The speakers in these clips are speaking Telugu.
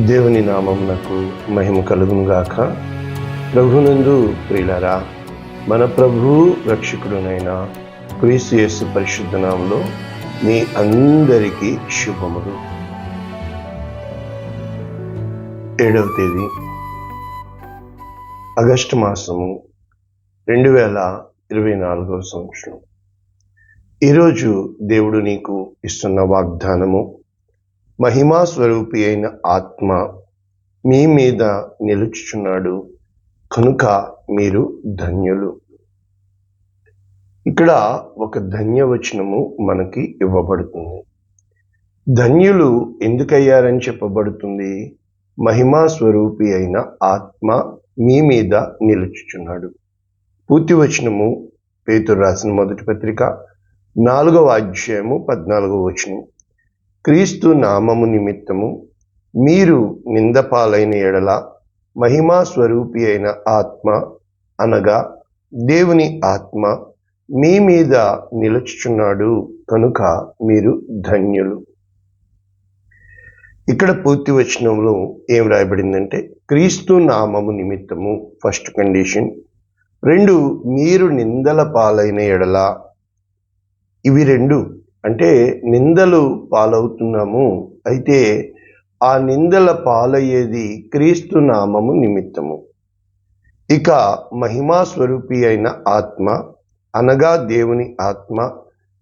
దేవుని నామమునకు మహిమ కలుగునుగాక. ప్రభునందు ప్రియులారా, మన ప్రభువు రక్షకుడునైన క్రీస్తు యేసు పరిశుద్ధ నామములో మీ అందరికీ శుభములు. 7వ తేదీ ఆగస్టు మాసము 2024వ సంవత్సరం. ఈరోజు దేవుడు నీకు ఇస్తున్న వాగ్దానము, మహిమా స్వరూపి అయిన ఆత్మ మీ మీద నిలుచుచున్నాడు కనుక మీరు ధన్యులు. ఇక్కడ ఒక ధన్యవచనము మనకి ఇవ్వబడుతుంది. ధన్యులు ఎందుకయ్యారని చెప్పబడుతుంది? మహిమా స్వరూపి అయిన ఆత్మ మీ మీద నిలుచుచున్నాడు. పూర్తి వచనము పేతురు రాసిన మొదటి పత్రిక 4వ అధ్యాయము 14వ వచనం. క్రీస్తు నామము నిమిత్తము మీరు నిందపాలైన ఎడల మహిమా స్వరూపి అయిన ఆత్మ అనగా దేవుని ఆత్మ మీ మీద నిలుచుచున్నాడు కనుక మీరు ధన్యులు. ఇక్కడ పూర్తి వచనంలో ఏం రాయబడిందంటే, క్రీస్తు నామము నిమిత్తము ఫస్ట్ కండిషన్, 2 మీరు నిందల పాలైన ఎడల. ఇవి 2 అంటే నిందలు పాలవుతున్నాము, అయితే ఆ నిందల పాలయ్యేది క్రీస్తు నామము నిమిత్తము. ఇక మహిమా స్వరూపి అయిన ఆత్మ అనగా దేవుని ఆత్మ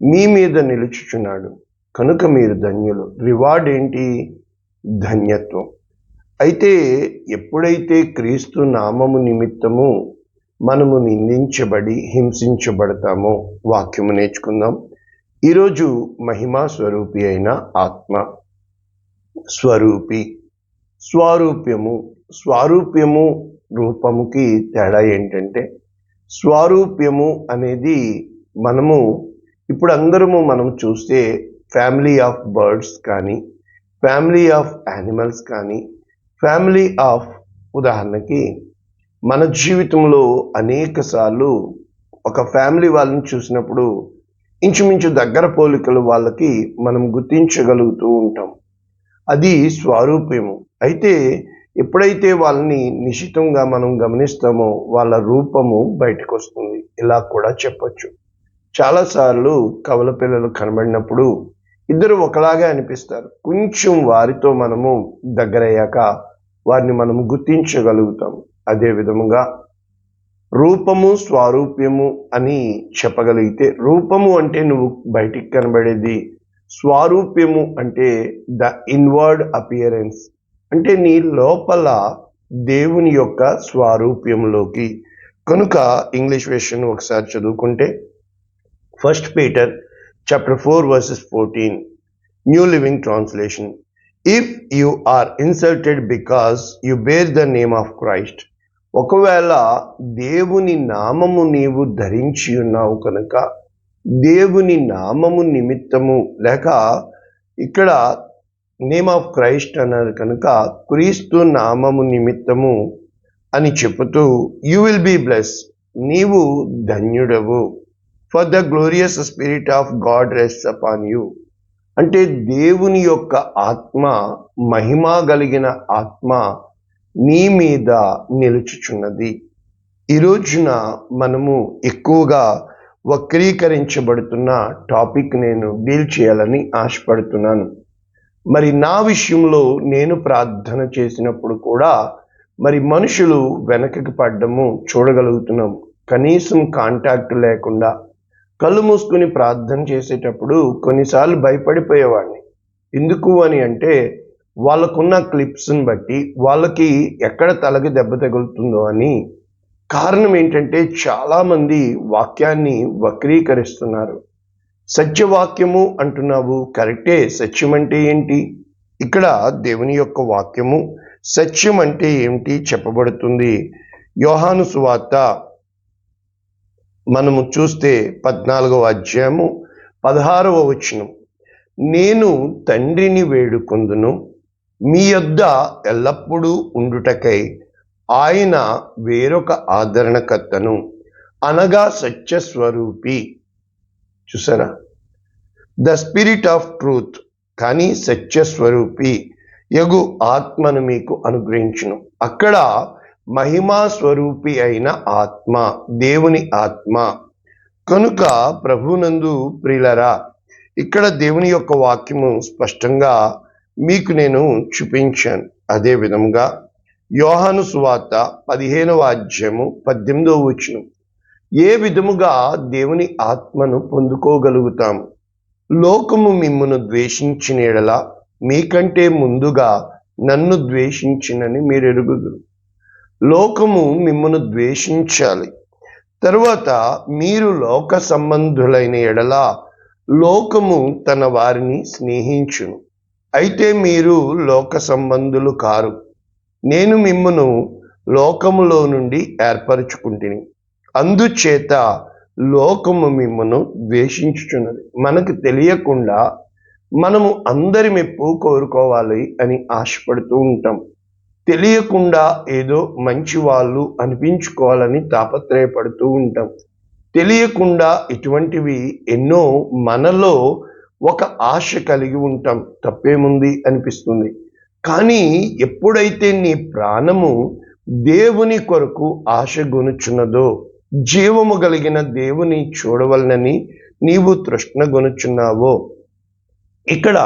మీ మీద నిలుచుచున్నాడు కనుక మీరు ధన్యులు. రివార్డ్ ఏంటి? ధన్యత్వం. అయితే ఎప్పుడైతే క్రీస్తు నామము నిమిత్తము మనము నిందించబడి హింసించబడతామో, వాక్యము నేర్చుకుందాం. ఈరోజు మహిమా స్వరూపి అయిన ఆత్మ. స్వరూపి, స్వారూప్యము రూపముకి తేడా ఏంటంటే, స్వారూప్యము అనేది మనము ఇప్పుడు అందరము మనం చూస్తే ఫ్యామిలీ ఆఫ్ బర్డ్స్ కానీ, ఫ్యామిలీ ఆఫ్ యానిమల్స్ కానీ, ఫ్యామిలీ ఆఫ్, ఉదాహరణకి మన జీవితంలో అనేక సార్లు ఒక ఫ్యామిలీ వాళ్ళని చూసినప్పుడు ఇంచుమించు దగ్గర పోలికలు వాళ్ళకి మనం గుర్తించగలుగుతూ ఉంటాం. అది స్వారూప్యము. అయితే ఎప్పుడైతే వాళ్ళని నిశితంగా మనం గమనిస్తామో వాళ్ళ రూపము బయటకు వస్తుంది. ఇలా కూడా చెప్పచ్చు. చాలాసార్లు కవల పిల్లలు కనబడినప్పుడు ఇద్దరు ఒకలాగే అనిపిస్తారు. కొంచెం వారితో మనము దగ్గరయ్యాక వారిని మనం గుర్తించగలుగుతాం. అదే విధముగా రూపము స్వారూప్యము అని చెప్పగలిగితే, రూపము అంటే నువ్వు బయటికి కనబడేది, స్వారూప్యము అంటే ద ఇన్వర్డ్ అపియరెన్స్, అంటే నీ లోపల దేవుని యొక్క స్వారూప్యములోకి. కనుక ఇంగ్లీష్ వెర్షన్ ఒకసారి చదువుకుంటే, 1 Peter chapter 4 verses 14, New Living Translation. If you are insulted because you bear the name of Christ, ఒకవేళ దేవుని నామము నీవు ధరించి ఉన్నావు కనుక, దేవుని నామము నిమిత్తము, లేక ఇక్కడ నేమ్ ఆఫ్ క్రైస్ట్ అన్నారు కనుక క్రీస్తు నామము నిమిత్తము అని చెబుతూ, యు విల్ బీ బ్లెస్, నీవు ధన్యుడవు. For the glorious spirit of God rests upon you, అంటే దేవుని యొక్క ఆత్మ, మహిమ కలిగిన ఆత్మ నీ మీద నిలుచుచున్నది. ఈ రోజున మనము ఎక్కువగా వక్రీకరించబడుతున్న టాపిక్ నేను డీల్ చేయాలని ఆశపడుతున్నాను. మరి నా విషయంలో నేను ప్రార్థన చేసినప్పుడు కూడా మరి మనుషులు వెనకకి పడ్డము చూడగలుగుతున్నాం. కనీసం కాంటాక్ట్ లేకుండా కళ్ళు మూసుకుని ప్రార్థన చేసేటప్పుడు కొన్నిసార్లు భయపడిపోయేవాడిని. ఎందుకు అని అంటే, వాళ్ళకున్న క్లిప్స్ని బట్టి వాళ్ళకి ఎక్కడ తలకి దెబ్బ తగులుతుందో అని. కారణం ఏంటంటే, చాలామంది వాక్యాన్ని వక్రీకరిస్తున్నారు. సత్యవాక్యము అంటున్నావు, కరెక్టే. సత్యం అంటే ఏంటి? ఇక్కడ దేవుని యొక్క వాక్యము సత్యం అంటే ఏమిటి చెప్పబడుతుంది. యోహాను సువార్త మనము చూస్తే 14వ అధ్యాయము 16వ వచనం. నేను తండ్రిని వేడుకొందును, మీ యొద్ద ఎల్లప్పుడూ ఉండుటకై ఆయన వేరొక ఆదరణకర్తను, అనగా సత్యస్వరూపి. చూసారా? ద స్పిరిట్ ఆఫ్ ట్రూత్, కానీ సత్యస్వరూపి యగు ఆత్మను మీకు అనుగ్రహించును. అక్కడ మహిమా స్వరూపి అయిన ఆత్మ, దేవుని ఆత్మ. కనుక ప్రభునందు ప్రియులరా, ఇక్కడ దేవుని యొక్క వాక్యము స్పష్టంగా మీకు నేను చూపించాను. అదే విధంగా యోహాను సువార్త 15వ అధ్యాయము 18వ వచనం, ఏ విధముగా దేవుని ఆత్మను పొందుకోగలుగుతాము? లోకము మిమ్మును ద్వేషించిన యెడల మీకంటే ముందుగా నన్ను ద్వేషించినని మీరు ఎరుగుదురు. లోకము మిమ్మును ద్వేషించాలి, తరువాత మీరు లోక సంబంధులైన యెడల లోకము తన వారిని స్నేహించును. అయితే మీరు లోక సంబంధులు కారు, నేను మిమ్మును లోకములో నుండి ఏర్పరచుకుంటుని, అందుచేత లోకము మిమ్మును ద్వేషించుచున్నది. మనకు తెలియకుండా మనము అందరి మెప్పు కోరుకోవాలి అని ఆశపడుతూ ఉంటాం. తెలియకుండా ఏదో మంచి వాళ్ళు అనిపించుకోవాలని తాపత్రయపడుతూ ఉంటాం. తెలియకుండా ఇటువంటివి ఎన్నో మనలో ఒక ఆశ కలిగి ఉంటాం. తప్పేముంది అనిపిస్తుంది. కానీ ఎప్పుడైతే నీ ప్రాణము దేవుని కొరకు ఆశ గొనుచున్నదో, జీవము కలిగిన దేవుని చూడవలనని నీవు తృష్ణ గొనుచున్నావో, ఇక్కడ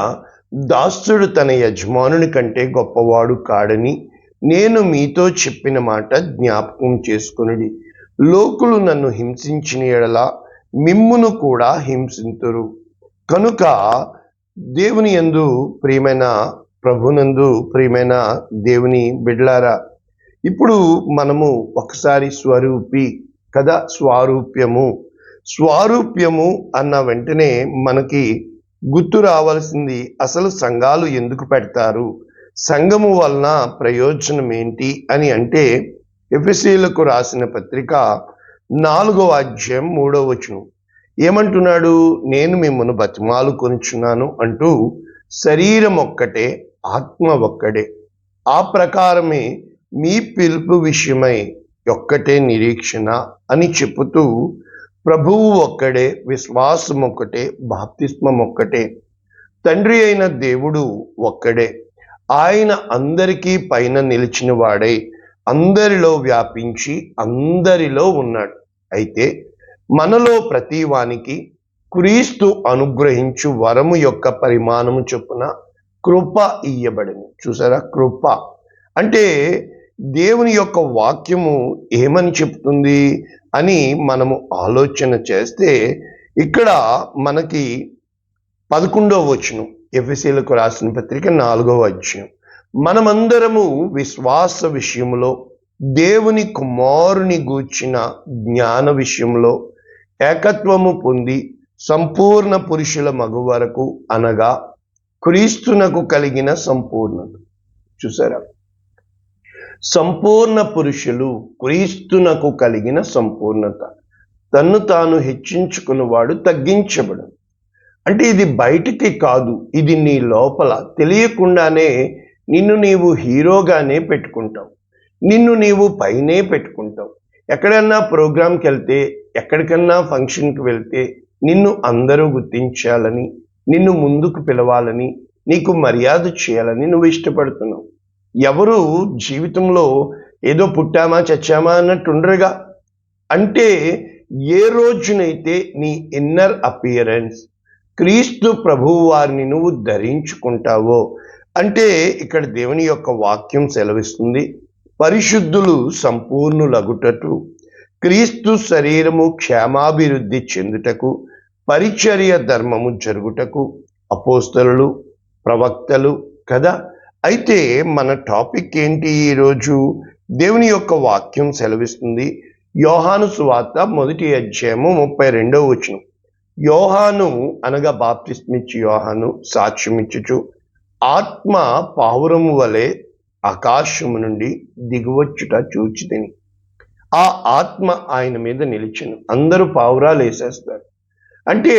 దాసుడు తన యజమానుని కంటే గొప్పవాడు కాడని నేను మీతో చెప్పిన మాట జ్ఞాపకం చేసుకొనుడి. లోకులు నన్ను హింసించిన యెడల మిమ్మును కూడా హింసింతురు. కనుక దేవుని యందు ప్రియమైన, ప్రభునందు ప్రియమైన దేవుని బిడ్డలారా, ఇప్పుడు మనము ఒకసారి స్వరూపి కదా, స్వారూప్యము అన్న వెంటనే మనకి గుర్తు రావాల్సింది అసలు సంఘాలు ఎందుకు పెడతారు, సంఘము వలన ప్రయోజనం ఏంటి అని అంటే, ఎఫెసీయులకు రాసిన పత్రిక 4వ అధ్యాయం 3వ వచనం ఏమంటున్నాడు? నేను మిమ్మల్ని బతిమాలు కొనుచున్నాను అంటూ, శరీరం ఒక్కటే ఆత్మ ఒక్కడే, ఆ ప్రకారమే మీ పిలుపు విషయమై ఒక్కటే నిరీక్షణ అని చెప్పుతూ, ప్రభువు ఒక్కడే, విశ్వాసం ఒక్కటే, బాప్తిస్మం ఒక్కటే, తండ్రి అయిన దేవుడు ఒక్కడే, ఆయన అందరికీ పైన నిలిచిన వాడై అందరిలో వ్యాపించి అందరిలో ఉన్నాడు. అయితే మనలో ప్రతి వానికి క్రీస్తు అనుగ్రహించు వరము యొక్క పరిమాణము చొప్పున కృప ఇయ్యబడింది. చూసారా, కృప అంటే దేవుని యొక్క వాక్యము ఏమని చెప్తుంది అని మనము ఆలోచన చేస్తే, ఇక్కడ మనకి 11వ వచనం, ఎఫెసీయులకు రాసిన పత్రిక 4వ అధ్యాయం, మనమందరము విశ్వాస విషయంలో దేవుని కుమారుని గూర్చిన జ్ఞాన విషయంలో ఏకత్వము పొంది సంపూర్ణ పురుషుల మగు వరకు, అనగా క్రీస్తునకు కలిగిన సంపూర్ణత. చూసారా, సంపూర్ణ పురుషులు, క్రీస్తునకు కలిగిన సంపూర్ణత. తన్ను తాను హెచ్చించుకున్నవాడు తగ్గించబడు. అంటే ఇది బయటికి కాదు, ఇది నీ లోపల తెలియకుండానే నిన్ను నీవు హీరోగానే పెట్టుకుంటావు, నిన్ను నీవు పైనే పెట్టుకుంటావు. ఎక్కడన్నా ప్రోగ్రాంకి వెళ్తే, ఎక్కడికన్నా ఫంక్షన్కి వెళ్తే నిన్ను అందరూ గుర్తించాలని, నిన్ను ముందుకు పిలవాలని, నీకు మర్యాద చేయాలని నువ్వు ఇష్టపడుతున్నావు. ఎవరు జీవితంలో ఏదో పుట్టామా చచ్చామా అన్నట్టు ఉండరుగా. అంటే ఏ రోజునైతే నీ ఇన్నర్ అపియరెన్స్ క్రీస్తు ప్రభువు వారిని నువ్వు ధరించుకుంటావో, అంటే ఇక్కడ దేవుని యొక్క వాక్యం సెలవిస్తుంది, పరిశుద్ధులు సంపూర్ణులగుటకు, క్రీస్తు శరీరము క్షేమాభివృద్ధి చెందుటకు, పరిచర్య ధర్మము జరుగుటకు అపోస్తలులు, ప్రవక్తలు కదా. అయితే మన టాపిక్ ఏంటి ఈరోజు? దేవుని యొక్క వాక్యం సెలవిస్తుంది, యోహాను సువార్త 1వ అధ్యాయము 32వ వచనం. యోహాను అనగా బాప్తిస్మిచ్చి యోహాను సాక్ష్యమిచ్చుచు, ఆత్మ పావురము వలె ఆకాశము నుండి దిగువచ్చుట చూచితిని. ఆ ఆత్మ ఆయన మీద నిలిచెను. అందరూ పావురాలు వేసేస్తారు. అంటే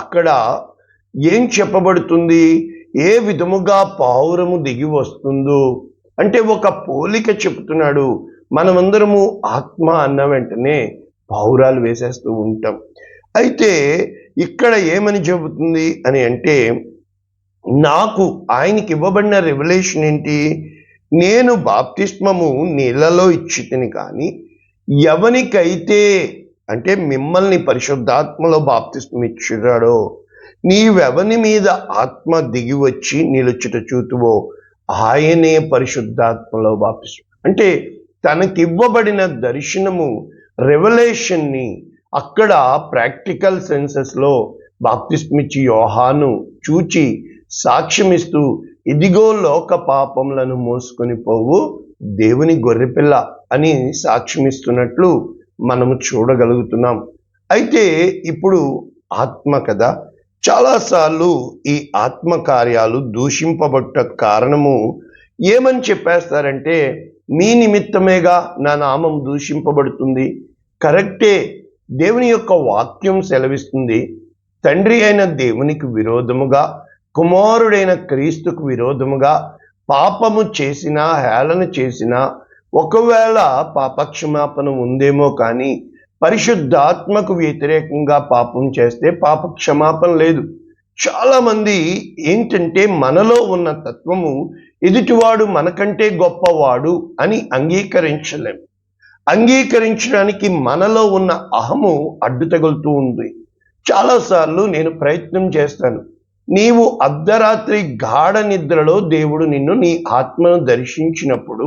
అక్కడ ఏం చెప్పబడుతుంది? ఏ విధముగా పావురము దిగి వస్తుందో అంటే ఒక పోలిక చెప్తున్నాడు. మనమందరము ఆత్మ అన్న వెంటనే పావురాలు వేసేస్తూ ఉంటాం. అయితే ఇక్కడ ఏమని చెబుతుంది అని అంటే, నాకు ఆయనకి ఇవ్వబడిన రెవల్యూషన్ ఏంటి? నేను బాప్తిస్మము నీళ్ళలో ఇచ్చితిని కానీ ఎవనికైతే అంటే మిమ్మల్ని పరిశుద్ధాత్మలో బాప్తిస్మం ఇచ్చిరాడో నీవెవని మీద ఆత్మ దిగి వచ్చి నిలుచుట చూతువో ఆయనే పరిశుద్ధాత్మలో బాప్తిస్మం. అంటే తనకివ్వబడిన దర్శనము రెవల్యూషన్ని అక్కడ ప్రాక్టికల్ సెన్సెస్లో బాప్తిస్మిచ్చి యోహాను చూచి సాక్ష్యమిస్తూ ఇదిగో లోక పాపములను మోసుకొని పోవు దేవుని గొర్రెపిల్ల అని సాక్ష్యమిస్తున్నట్లు మనము చూడగలుగుతున్నాం. అయితే ఇప్పుడు ఆత్మ కదా, చాలాసార్లు ఈ ఆత్మ కార్యాలు దూషింపబట్ట కారణము ఏమని చెప్పేస్తారంటే మీ నిమిత్తమేగా నా నామం దూషింపబడుతుంది. కరెక్టే, దేవుని యొక్క వాక్యం సెలవిస్తుంది తండ్రి అయిన దేవునికి విరోధముగా కుమారుడైన క్రీస్తుకు విరోధముగా పాపము చేసినా హేళన చేసినా ఒకవేళ పాపక్షమాపణ ఉందేమో కానీ పరిశుద్ధాత్మకు వ్యతిరేకంగా పాపం చేస్తే పాప క్షమాపణ లేదు. చాలా మంది ఏంటంటే మనలో ఉన్న తత్వము ఎదుటివాడు మనకంటే గొప్పవాడు అని అంగీకరించడానికి మనలో ఉన్న అహము అడ్డు తగులుతూ ఉంది. చాలాసార్లు నేను ప్రయత్నం చేస్తాను, నీవు అర్ధరాత్రి గాఢ నిద్రలో దేవుడు నిన్ను నీ ఆత్మను దర్శించినప్పుడు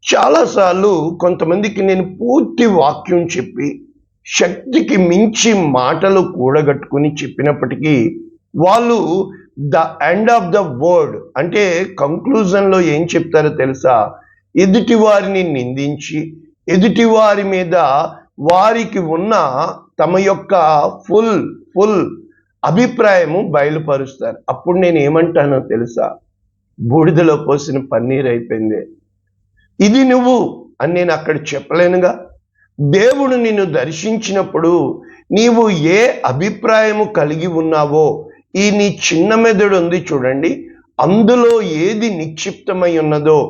చాలాసార్లు కొంతమందికి నేను పూర్తి వాక్యం చెప్పి శక్తికి మించి మాటలు కూడగట్టుకుని చెప్పినప్పటికీ వాళ్ళు the end of the word అంటే కంక్లూజన్లో ఏం చెప్తారో తెలుసా? ఎదుటి వారిని నిందించి ఎదుటి వారి మీద వారికి ఉన్న తమ యొక్క ఫుల్ అభిప్రాయము బయలుపరుస్తారు. అప్పుడు నేను ఏమంటానో తెలుసా? బూడిదలో పోసిన పన్నీర్ అయిపోయింది, ఇది నువ్వు అని నేను అక్కడ చెప్పలేనుగా. దేవుడు నిన్ను దర్శించినప్పుడు నీవు ఏ అభిప్రాయము కలిగి ఉన్నావో ఈ నీ చిన్న మెదడు ఉంది చూడండి, అందులో ఏది నిక్షిప్తమై ఉన్నదో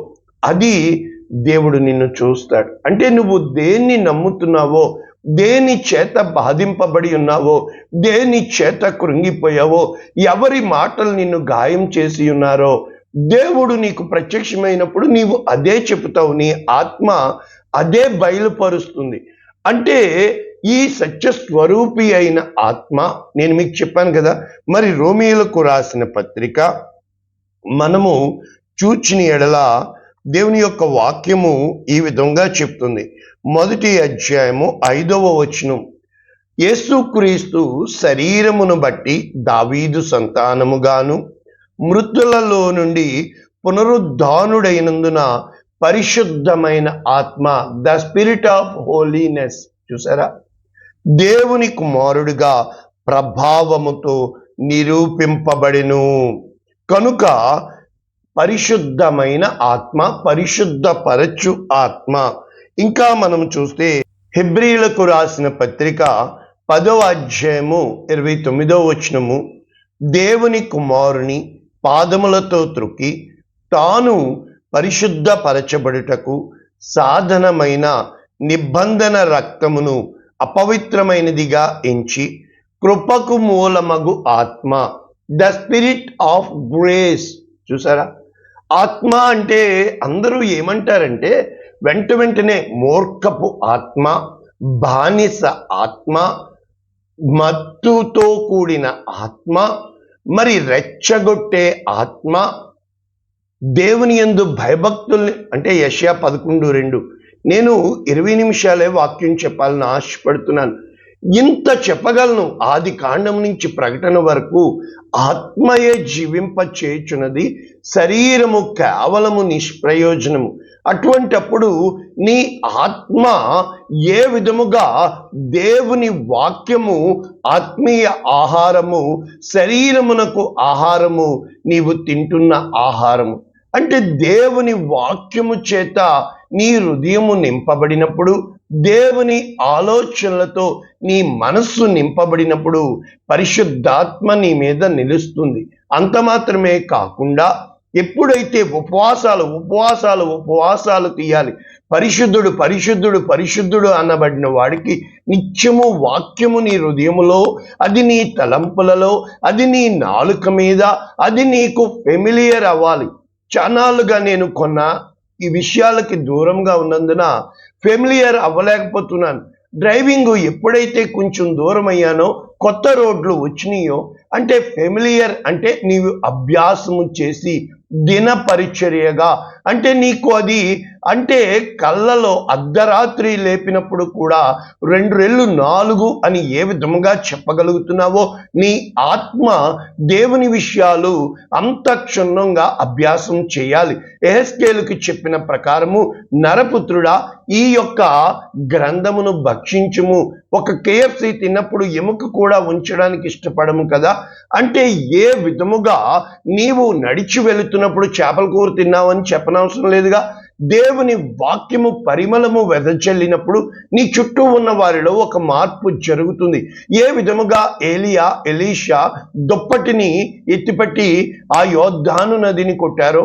అది దేవుడు నిన్ను చూస్తాడు. అంటే నువ్వు దేన్ని నమ్ముతున్నావో, దేని చేత బాధింపబడి ఉన్నావో, దేని చేత కృంగిపోయావో, ఎవరి మాటలు నిన్ను గాయం చేసి ఉన్నారో దేవుడు నీకు ప్రత్యక్షమైనప్పుడు నీవు అదే చెబుతావు, నీ ఆత్మ అదే బయలుపరుస్తుంది. అంటే ఈ సత్యస్వరూపి అయిన ఆత్మ, నేను మీకు చెప్పాను కదా, మరి రోమీయులకు రాసిన పత్రిక మనము చూచిన ఎడల దేవుని యొక్క వాక్యము ఈ విధంగా చెప్తుంది. 1వ అధ్యాయము 5వ వచనం, యేసుక్రీస్తు శరీరమును బట్టి దావీదు సంతానముగాను మృతులలో నుండి పునరుద్ధానుడైనందున పరిశుద్ధమైన ఆత్మ, ద స్పిరిట్ ఆఫ్ హోలీనెస్, చూసారా, దేవుని కుమారుడిగా ప్రభావముతో నిరూపింపబడెను. కనుక పరిశుద్ధమైన ఆత్మ, పరిశుద్ధపరచు ఆత్మ. ఇంకా మనం చూస్తే హెబ్రీయులకు రాసిన పత్రిక 10వ అధ్యాయము 29వ వచనము, దేవుని కుమారుని పాదములతో త్రొక్కి తాను పరిశుద్ధపరచబడుటకు సాధనమైన నిబంధన రక్తమును అపవిత్రమైనదిగా ఎంచి కృపకు మూలమగు ఆత్మ, ద స్పిరిట్ ఆఫ్ గ్రేస్. చూసారా, ఆత్మ అంటే అందరూ ఏమంటారంటే వెంటనే మూర్ఖపు ఆత్మ, బానిస ఆత్మ, మత్తుతో కూడిన ఆత్మ, మరి రెచ్చగొట్టే ఆత్మ, దేవుని యందు భయభక్తుల్ని, అంటే యెషయా 11:2. నేను 20 నిమిషాలే వాక్యం చెప్పాలని ఆశపడుతున్నాను. ఇంత చెప్పగలను. ఆది కాండం నుంచి ప్రకటన వరకు ఆత్మయే జీవింప చేయుచున్నది, శరీరము కేవలము నిష్ప్రయోజనము. అటువంటప్పుడు నీ ఆత్మ ఏ విధముగా దేవుని వాక్యము ఆత్మీయ ఆహారము, శరీరమునకు ఆహారము, నీవు తింటున్న ఆహారము. అంటే దేవుని వాక్యము చేత నీ హృదయము నింపబడినప్పుడు, దేవుని ఆలోచనలతో నీ మనస్సు నింపబడినప్పుడు పరిశుద్ధాత్మ నీ మీద నిలుస్తుంది. అంత మాత్రమే కాకుండా ఎప్పుడైతే ఉపవాసాలు తీయాలి, పరిశుద్ధుడు పరిశుద్ధుడు పరిశుద్ధుడు అనబడిన వాడికి నిత్యము వాక్యము నీ హృదయములో, అది నీ తలంపులలో, అది నీ నాలుక మీద, అది నీకు ఫెమిలియర్ అవ్వాలి. చానాలుగా నేను ఈ విషయాలకి దూరంగా ఉన్నందున ఫెమిలియర్ అవ్వలేకపోతున్నాను. డ్రైవింగ్ ఎప్పుడైతే కొంచెం దూరం అయ్యానో, కొత్త రోడ్లు వచ్చినాయో, అంటే ఫెమిలియర్ అంటే నీవు అభ్యాసము చేసి దినపరిచర్యగా, అంటే నీకు అది అంటే కళ్ళలో అర్ధరాత్రి లేపినప్పుడు కూడా 2 రెళ్ళు 4 అని ఏ విధముగా చెప్పగలుగుతున్నావో, నీ ఆత్మ దేవుని విషయాలు అంత క్షుణ్ణంగా అభ్యాసం చేయాలి. యెహెజ్కేలుకి చెప్పిన ప్రకారము, నరపుత్రుడా, ఈ యొక్క గ్రంథమును భక్షించుము. ఒక KFC తిన్నప్పుడు ఎముక కూడా ఉంచడానికి ఇష్టపడము కదా, అంటే ఏ విధముగా నీవు నడిచి వెళుతున్నప్పుడు చేపల కూర తిన్నావని చెప్పనవసరం లేదుగా. దేవుని వాక్యము పరిమళము వెదజల్లినప్పుడు నీ చుట్టూ ఉన్న వారిలో ఒక మార్పు జరుగుతుంది. ఏ విధముగా ఎలీషా దుప్పటిని ఎత్తిపట్టి ఆ యోర్దాను నదిని కొట్టారో,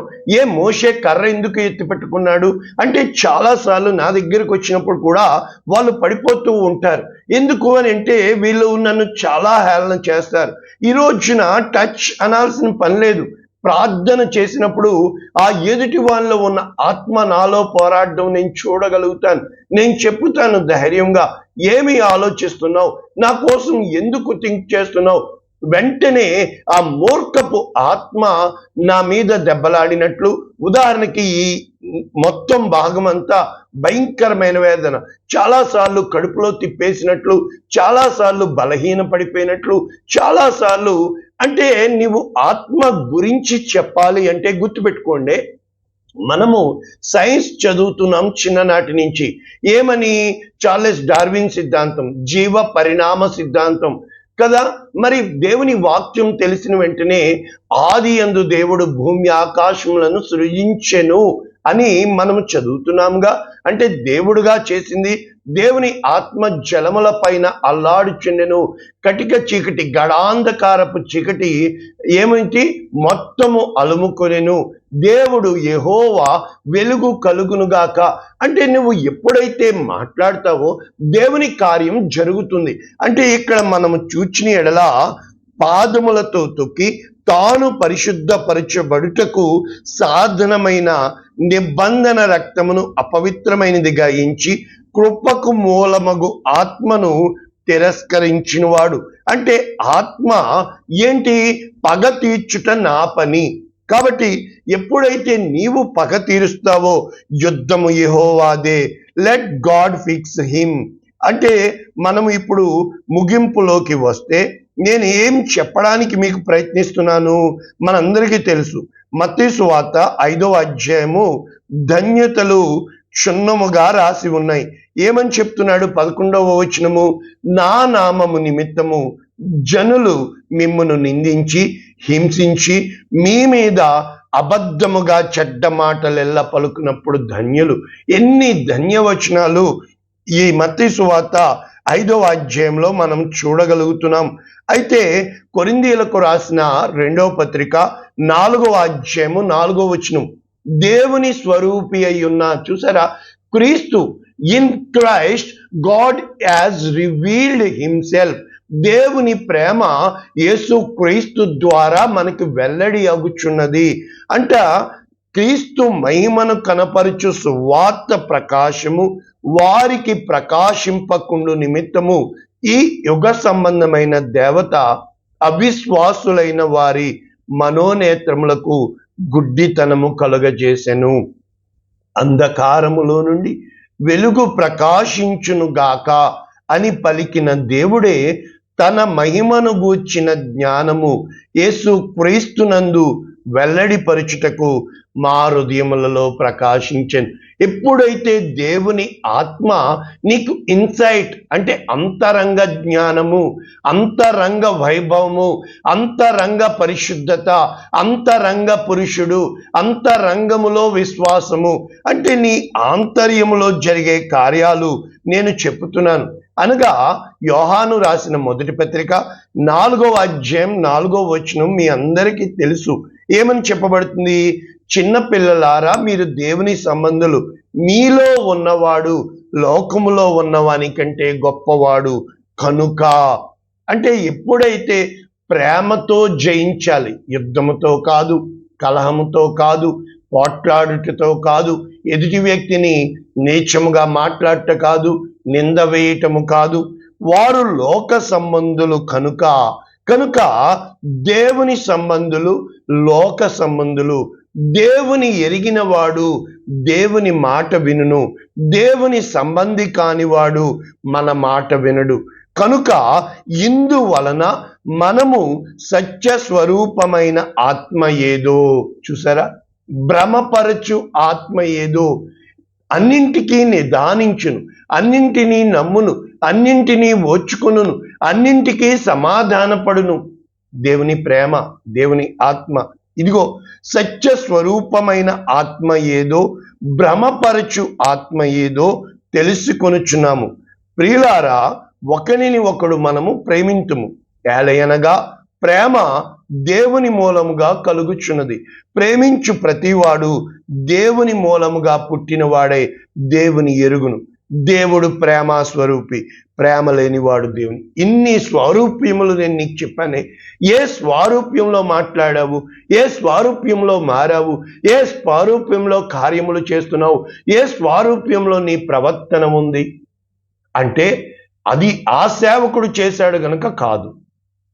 మోషే కర్ర ఎందుకు ఎత్తిపెట్టుకున్నాడు అంటే, చాలాసార్లు నా దగ్గరకు వచ్చినప్పుడు కూడా వాళ్ళు పడిపోతూ ఉంటారు. ఎందుకు అని అంటే, వీళ్ళు నన్ను చాలా హేళన చేస్తారు. ఈ రోజున టచ్ అనాల్సిన పని లేదు. ప్రార్థన చేసినప్పుడు ఆ ఎదుటి వాళ్ళలో ఉన్న ఆత్మ నాలో పోరాడడం నేను చూడగలుగుతాను. నేను చెప్పుతాను ధైర్యంగా, ఏమి ఆలోచిస్తున్నావు, నా కోసం ఎందుకు థింక్ చేస్తున్నావు. వెంటనే ఆ మూర్ఖపు ఆత్మ నా మీద దెబ్బలాడినట్లు, ఉదాహరణకి ఈ మొత్తం భాగం అంతా భయంకరమైన వేదన, చాలాసార్లు కడుపులో తిప్పేసినట్లు, చాలాసార్లు బలహీన పడిపోయినట్లు, చాలాసార్లు అంటే నీవు ఆత్మ గురించి చెప్పాలి అంటే గుర్తుపెట్టుకోండి, మనము సైన్స్ చదువుతున్నాం చిన్ననాటి నుంచి. ఏమని? చార్లెస్ డార్విన్ సిద్ధాంతం, జీవ పరిణామ సిద్ధాంతం కదా. మరి దేవుని వాక్యం తెలిసిన వెంటనే, ఆది యందు దేవుడు భూమి ఆకాశములను సృజించెను అని మనము చదువుతున్నాంగా. అంటే దేవుడుగా చేసింది, దేవుని ఆత్మ జలముల పైన అల్లాడుచుండెను. కటిక చీకటి, గడాంధకారపు చీకటి ఏమిటి మొత్తము అలుముకొనెను. దేవుడు యెహోవా వెలుగు కలుగునుగాక అంటే, నువ్వు ఎప్పుడైతే మాట్లాడతావో దేవుని కార్యం జరుగుతుంది. అంటే ఇక్కడ మనము చూచిన ఎడల, పాదములతో తొక్కి తాను పరిశుద్ధపరచబడుటకు సాధనమైన నిబంధన రక్తమును అపవిత్రమైనదిగా ఎంచి కృపకు మూలమగు ఆత్మను తిరస్కరించినవాడు. అంటే ఆత్మ ఏంటి? పగ తీర్చుట నా పని. కాబట్టి ఎప్పుడైతే నీవు పగ తీరుస్తావో, యుద్ధము యెహోవాదే, లెట్ గాడ్ ఫిక్స్ హిమ్. అంటే మనము ఇప్పుడు ముగింపులోకి వస్తే, నేను ఏం చెప్పడానికి మీకు ప్రయత్నిస్తున్నాను మనందరికీ తెలుసు. మత్తయి సువార్త 5వ అధ్యాయము ధన్యతలు క్షుణ్ణముగా రాసి ఉన్నాయి. ఏమని చెప్తున్నాడు? 11వ వచనము, నా నామము నిమిత్తము జనులు మిమ్మును నిందించి హింసించి మీ మీద అబద్ధముగా చెడ్డ మాటలెల్ల పలుకున్నప్పుడు ధన్యులు. ఎన్ని ధన్యవచనాలు ఈ మత్తయి సువార్త 5వ అధ్యాయంలో మనం చూడగలుగుతున్నాం. అయితే కొరింథీయులకు రాసిన 2వ పత్రిక 4వ అధ్యాయము 4వ వచనం, దేవుని స్వరూపి అయి ఉన్న, చూసారా, క్రీస్తు, in Christ God has revealed himself. దేవుని ప్రేమ యేసు క్రీస్తు ద్వారా మనకు వెల్లడి అగుచున్నది. అంట క్రీస్తు మహిమను కనపరచు సువార్త ప్రకాశము వారికి ప్రకాశింపకుండు నిమిత్తము ఈ యుగ సంబంధమైన దేవత అవిశ్వాసులైన వారి మనోనేత్రములకు గుడ్డితనము కలుగజేసెను. అంధకారములో నుండి వెలుగు ప్రకాశించునుగాక అని పలికిన దేవుడే తన మహిమను గూర్చిన జ్ఞానము యేసు క్రీస్తునందు వెల్లడిపరుచుటకు మా హృదయములలో ప్రకాశించెను. ఎప్పుడైతే దేవుని ఆత్మ నీకు ఇన్సైట్ అంటే అంతరంగ జ్ఞానము, అంతరంగ వైభవము, అంతరంగ పరిశుద్ధత, అంతరంగ పురుషుడు, అంతరంగములో విశ్వాసము, అంటే నీ ఆంతర్యములో జరిగే కార్యాలు నేను చెప్పుతున్నాను. అనగా యోహాను రాసిన మొదటి పత్రిక 4వ అధ్యాయం 4వ వచనం మీ అందరికీ తెలుసు. ఏమని చెప్పబడుతుంది? చిన్న పిల్లలారా, మీరు దేవుని సంబంధులు, మీలో ఉన్నవాడు లోకములో ఉన్నవాని కంటే గొప్పవాడు కనుక. అంటే ఎప్పుడైతే ప్రేమతో జయించాలి, యుద్ధముతో కాదు, కలహముతో కాదు, పోట్లాడుటతో కాదు, ఎదుటి వ్యక్తిని నీచముగా మాట్లాడట కాదు, నింద వేయటము కాదు, వారు లోక సంబంధులు కనుక దేవుని సంబంధులు లోక సంబంధులు. దేవుని ఎరిగిన వాడు దేవుని మాట వినును, దేవుని సంబంధి కానివాడు మన మాట వినడు. కనుక ఇందువలన మనము సత్య స్వరూపమైన ఆత్మ ఏదో, చూసారా, భ్రమపరచు ఆత్మ ఏదో అన్నింటికీ నిదానించును, అన్నింటినీ నమ్మును, అన్నింటినీ ఓర్చుకొనును, అన్నింటికీ సమాధానపడును. దేవుని ప్రేమ, దేవుని ఆత్మ, ఇదిగో సత్య స్వరూపమైన ఆత్మ ఏదో, భ్రమపరచు ఆత్మ ఏదో తెలుసుకొనుచున్నాము. ప్రియులారా, ఒకరిని ఒకడు మనము ప్రేమింతుము, ఏలయనగా ప్రేమ దేవుని మూలముగా కలుగుచున్నది. ప్రేమించు ప్రతివాడు దేవుని మూలముగా పుట్టినవాడై దేవుని ఎరుగును. దేవుడు ప్రేమ స్వరూపి, ప్రేమ లేనివాడు దేవుని. ఇన్ని స్వరూప్యములు నేను నీకు చెప్పానే. ఏ స్వరూప్యంలో మాట్లాడావు, ఏ స్వరూప్యంలో మారావు, ఏ స్వరూప్యంలో కార్యములు చేస్తున్నావు, ఏ స్వరూప్యంలో నీ ప్రవర్తన ఉంది అంటే అది ఆ సేవకుడు చేశాడు గనుక కాదు.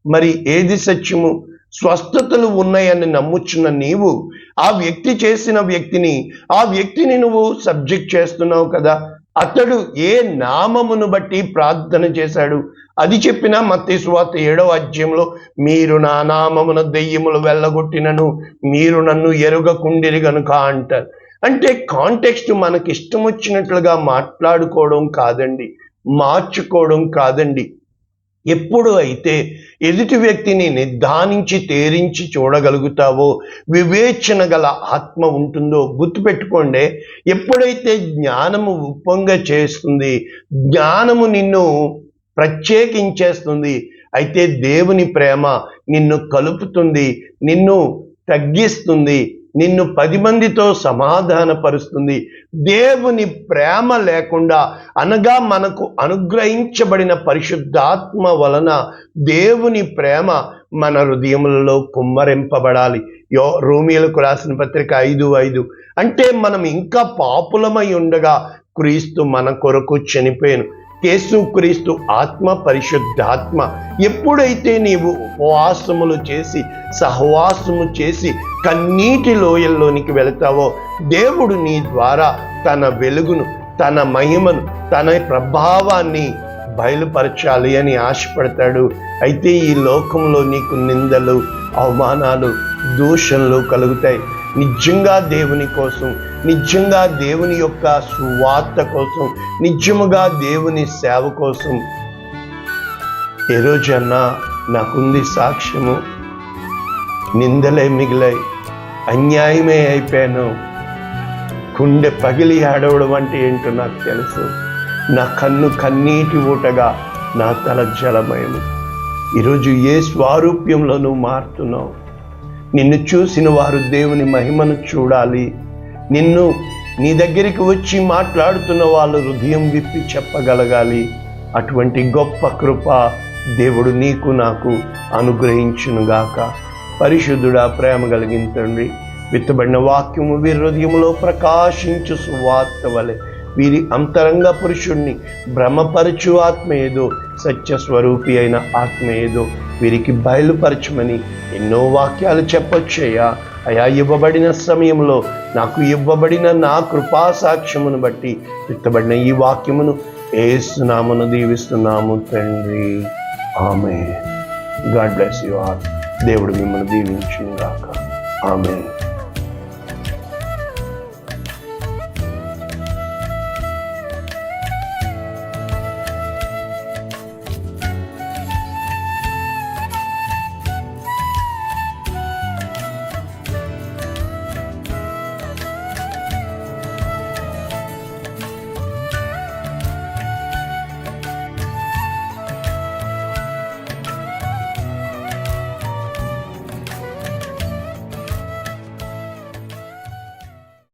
మరి ఏది సత్యము? స్వస్థతలు ఉన్నాయని నమ్ముచున్న నీవు ఆ వ్యక్తి చేసిన ఆ వ్యక్తిని నువ్వు సబ్జెక్ట్ చేస్తున్నావు కదా. అతడు ఏ నామమును బట్టి ప్రార్థన చేశాడు అది చెప్పిన మత్తయి సువార్త 7వ అధ్యాయంలో, మీరు నా నామమున దెయ్యములు వెళ్ళగొట్టినను మీరు నన్ను ఎరుగకుండిరి గనుక అంటారు. అంటే కాంటెక్స్ట్ మనకి ఇష్టం వచ్చినట్లుగా మాట్లాడుకోవడం కాదండి, మార్చుకోవడం కాదండి. ఎప్పుడు అయితే ఎదుటి వ్యక్తిని నిర్ధారించి తేరించి చూడగలుగుతావో, వివేచన గల ఆత్మ ఉంటుందో, గుర్తుపెట్టుకోండి, ఎప్పుడైతే జ్ఞానము ఉప్పొంగ చేస్తుంది, జ్ఞానము నిన్ను ప్రత్యేకించేస్తుంది, అయితే దేవుని ప్రేమ నిన్ను కలుపుతుంది, నిన్ను తగ్గిస్తుంది, నిన్ను 10 మందితో సమాధానపరుస్తుంది. దేవుని ప్రేమ లేకుండా, అనగా మనకు అనుగ్రహించబడిన పరిశుద్ధాత్మ వలన దేవుని ప్రేమ మన హృదయములలో కుమ్మరింపబడాలి. రోమీయులకు రాసిన పత్రిక 5:5. అంటే మనం ఇంకా పాపులమై ఉండగా క్రీస్తు మన కొరకు చనిపోయాను. యేసుక్రీస్తు ఆత్మ, పరిశుద్ధాత్మ. ఎప్పుడైతే నీవు ఉపవాసములు చేసి, సహవాసము చేసి కన్నీటి లోయల్లోనికి వెళతావో, దేవుడు నీ ద్వారా తన వెలుగును, తన మహిమను, తన ప్రభావాన్ని బయలుపరచాలి అని ఆశపడతాడు. అయితే ఈ లోకంలో నీకు నిందలు, అవమానాలు, దూషణలు కలుగుతాయి. నిజంగా దేవుని కోసం, నిజంగా దేవుని యొక్క సువార్త కోసం, నిజముగా దేవుని సేవ కోసం ఏ రోజన్నా నాకుంది సాక్ష్యము, నిందలే మిగిలాయి, అన్యాయమే అయిపోయాను, గుండె పగిలి ఆడవడం అంటే ఏంటో నాకు తెలుసు. నా కన్ను కన్నీటి ఊటగా, నా తల జలమయము. ఈరోజు ఏ స్వరూప్యంలో నువ్వు మారుతున్నావు? నిన్ను చూసిన వారు దేవుని మహిమను చూడాలి. నిన్ను నీ దగ్గరికి వచ్చి మాట్లాడుతున్న వాళ్ళు హృదయం విప్పి చెప్పగలగాలి. అటువంటి గొప్ప కృప దేవుడు నీకు నాకు అనుగ్రహించునుగాక. పరిశుద్ధుడా, ప్రేమ కలిగిన తండ్రి, విత్తబడిన వాక్యము వీరి హృదయంలో ప్రకాశించు సువార్త వలె వీరి అంతరంగ పురుషుణ్ణి భ్రమపరచు ఆత్మ ఏదో, సత్య స్వరూపి అయిన ఆత్మ ఏదో వీరికి బయలుపరచమని ఎన్నో వాక్యాలు చెప్పొచ్చయ్యా. అయా, ఇవ్వబడిన సమయంలో నాకు ఇవ్వబడిన నా కృపా సాక్ష్యమును బట్టి విత్తబడిన ఈ వాక్యమును యేసు నామమున దీవిస్తున్నాము తండ్రి. Amen. God bless you all. దేవుడు మిమ్మల్ని దీవించును గాక. ఆమేన్.